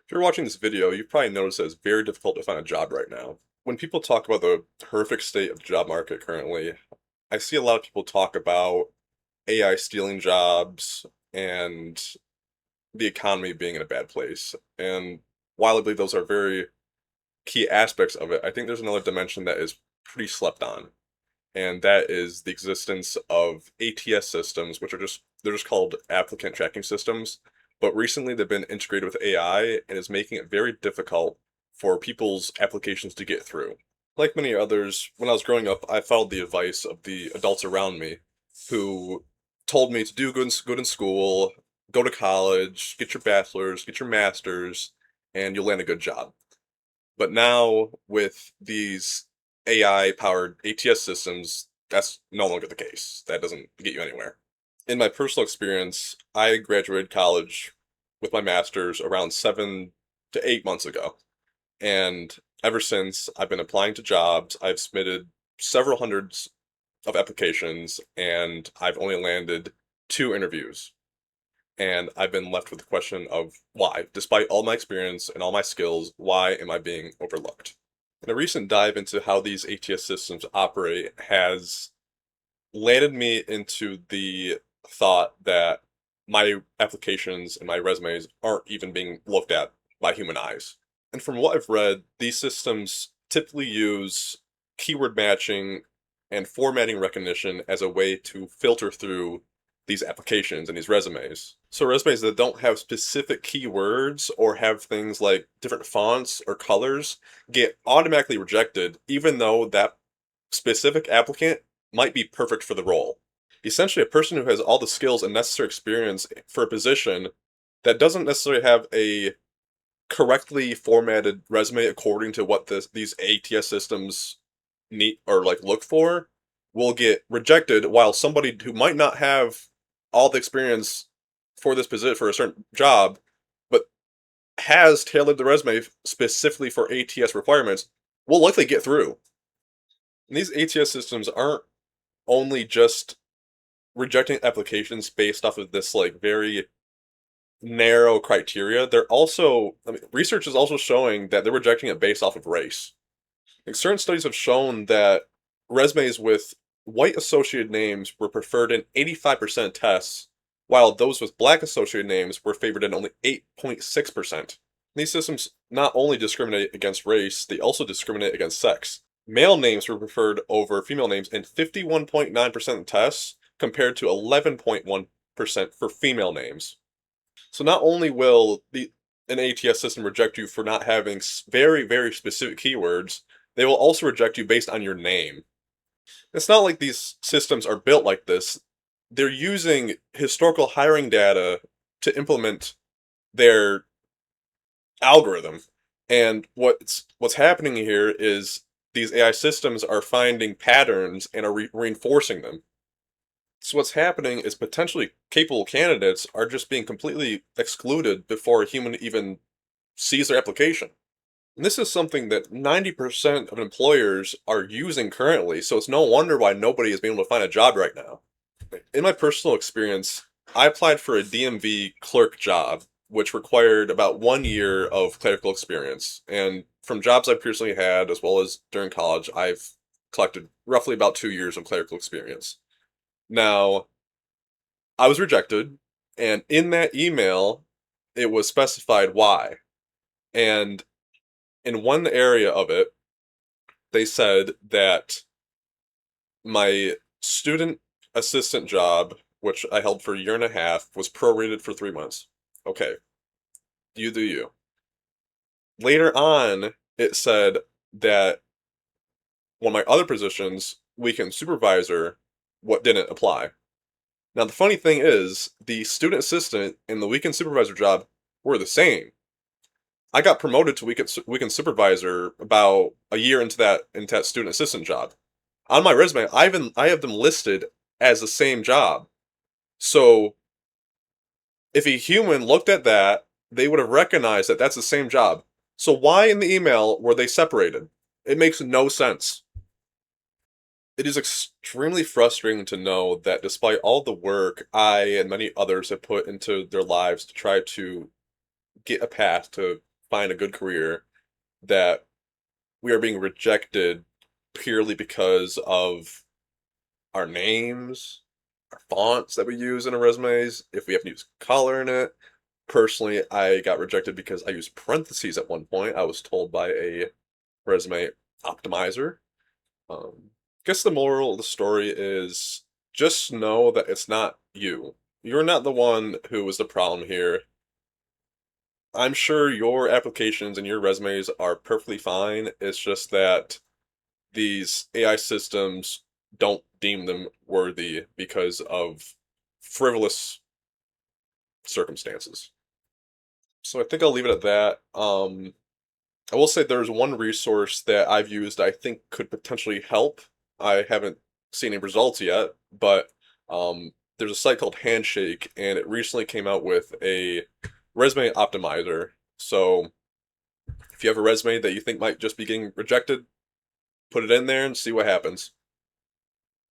If you're watching this video, you've probably noticed that it's very difficult to find a job right now. When people talk about the horrific state of the job market currently, I see a lot of people talk about AI stealing jobs and the economy being in a bad place. And while I believe those are very key aspects of it, I think there's another dimension that is pretty slept on. And that is the existence of ATS systems, which they're just called applicant tracking systems. But recently they've been integrated with AI and is making it very difficult for people's applications to get through. Like many others, when I was growing up, I followed the advice of the adults around me who told me to do good in school, go to college, get your bachelor's, get your master's, and you'll land a good job. But now with these AI powered ATS systems, that's no longer the case. That doesn't get you anywhere. In my personal experience, I graduated college with my master's around 7 to 8 months ago. And ever since, I've been applying to jobs. I've submitted several hundreds of applications, and I've only landed 2 interviews. And I've been left with the question of why, despite all my experience and all my skills, why am I being overlooked? And a recent dive into how these ATS systems operate has landed me into the thought that my applications and my resumes aren't even being looked at by human eyes. And from what I've read, these systems typically use keyword matching and formatting recognition as a way to filter through these applications and these resumes. So resumes that don't have specific keywords or have things like different fonts or colors get automatically rejected, even though that specific applicant might be perfect for the role. Essentially, a person who has all the skills and necessary experience for a position that doesn't necessarily have a correctly formatted resume according to what these ATS systems need or like look for will get rejected, while somebody who might not have all the experience for this position for a certain job but has tailored the resume specifically for ATS requirements will likely get through. And these ATS systems aren't only just rejecting applications based off of this like very narrow criteria. They're also, I mean, research is also showing that they're rejecting it based off of race. Like certain studies have shown that resumes with white associated names were preferred in 85% of tests, while those with black associated names were favored in only 8.6%. These systems not only discriminate against race, they also discriminate against sex. Male names were preferred over female names in 51.9% of tests, compared to 11.1% for female names. So not only will an ATS system reject you for not having very, very specific keywords, they will also reject you based on your name. It's not like these systems are built like this. They're using historical hiring data to implement their algorithm. And what's happening here is these AI systems are finding patterns and are reinforcing them. So what's happening is potentially capable candidates are just being completely excluded before a human even sees their application. And this is something that 90% of employers are using currently, so it's no wonder why nobody is being able to find a job right now. In my personal experience, I applied for a DMV clerk job, which required about 1 year of clerical experience. And from jobs I've previously had, as well as during college, I've collected roughly about 2 years of clerical experience. Now, I was rejected, and in that email, it was specified why. And in one area of it, they said that my student assistant job, which I held for a year and a half, was prorated for 3 months. Okay, you do you. Later on, it said that one of my other positions, weekend supervisor, what didn't apply. Now, the funny thing is, the student assistant and the weekend supervisor job were the same. I got promoted to weekend supervisor about a year into that student assistant job. On my resume, I have them listed as the same job. So if a human looked at that, they would have recognized that that's the same job. So why in the email were they separated? It makes no sense. It is extremely frustrating to know that despite all the work I and many others have put into their lives to try to get a path to find a good career that we are being rejected purely because of our names, our fonts that we use in our resumes, if we have to use color in it. Personally, I got rejected because I used parentheses at one point. I was told by a resume optimizer. Guess the moral of the story is just know that it's not you. You're not the one who was the problem here. I'm sure your applications and your resumes are perfectly fine. It's just that these AI systems don't deem them worthy because of frivolous circumstances. So I think I'll leave it at that. I will say there's one resource that I've used I think could potentially help. I haven't seen any results yet, but there's a site called Handshake, and it recently came out with a resume optimizer. So if you have a resume that you think might just be getting rejected, put it in there and see what happens.